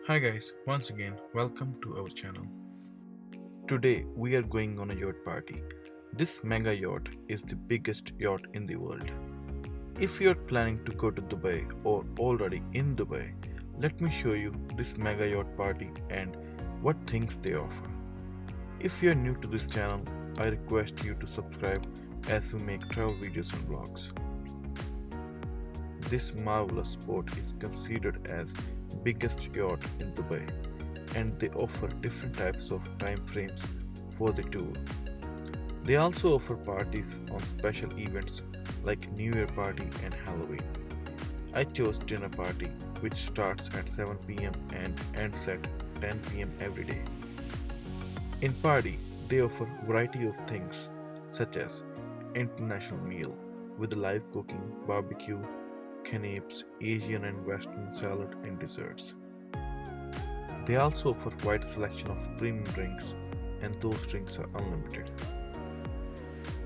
Hi guys, once again, welcome to our channel. Today we are going on a yacht party. This mega yacht is the biggest yacht in the world. If you are planning to go to Dubai or already in Dubai, let me show you this mega yacht party and what things they offer. If you are new to this channel, I request you to subscribe as we make travel videos and vlogs. This marvelous boat is considered as biggest yacht in Dubai and they offer different types of time frames for the tour. They also offer parties on special events like New Year party and Halloween. I chose dinner party which starts at 7 p.m. and ends at 10 p.m. every day. In party, they offer variety of things such as international meal with live cooking, barbecue, canapes, Asian and Western salad and desserts. They also offer wide selection of premium drinks and those drinks are unlimited.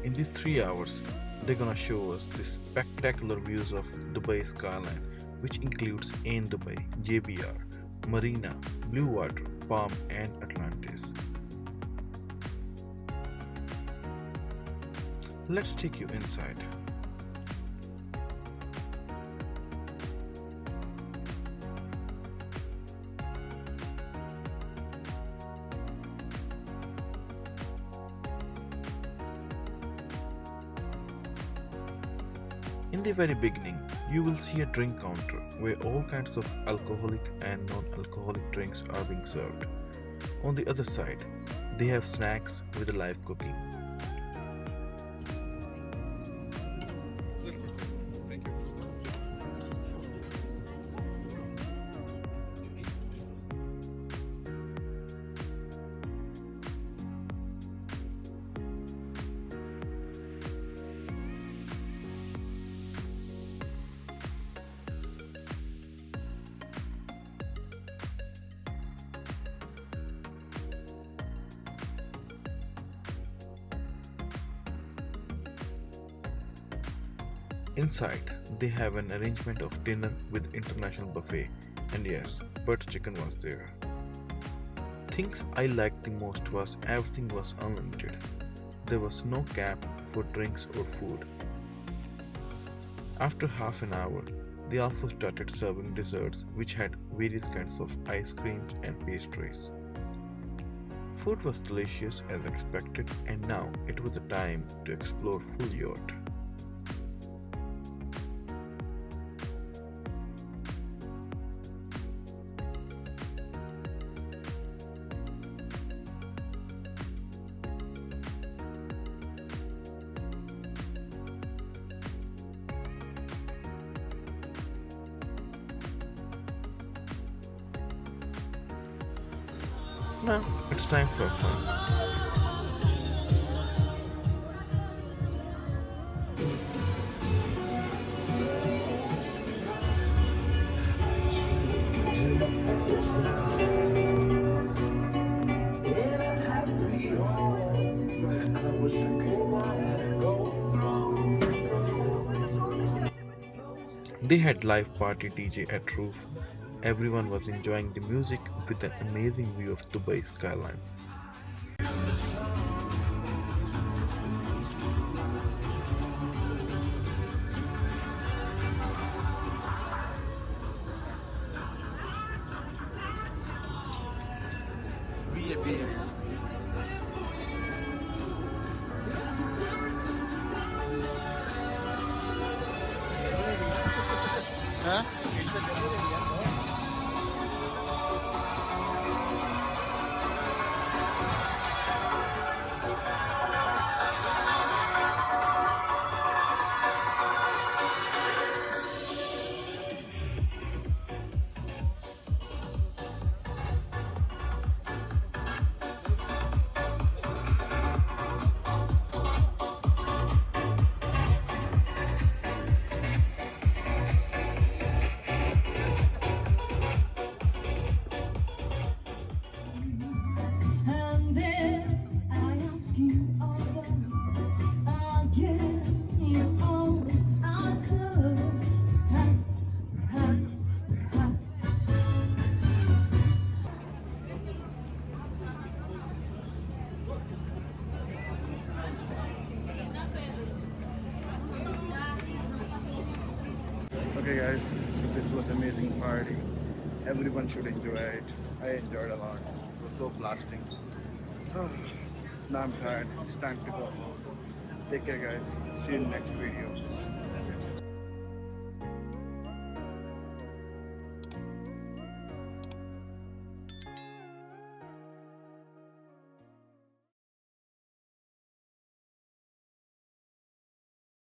In these 3 hours, they're gonna show us the spectacular views of Dubai skyline which includes Ain Dubai, JBR, Marina, Blue Water, Palm and Atlantis. Let's take you inside. In the very beginning, you will see a drink counter where all kinds of alcoholic and non-alcoholic drinks are being served. On the other side, they have snacks with live cooking. Inside, they have an arrangement of dinner with international buffet, and yes, butter chicken was there. Things I liked the most was everything was unlimited. There was no cap for drinks or food. After half an hour, they also started serving desserts which had various kinds of ice creams and pastries. Food was delicious as expected and now it was the time to explore full yacht. Now it's time for fun. They had live party DJ at roof. Everyone was enjoying the music with an amazing view of Dubai skyline. Okay guys, so this was amazing party. Everyone should enjoy it. I enjoyed a lot. It was so blasting. Now I'm tired. It's time to go home. Take care guys. See you in the next video.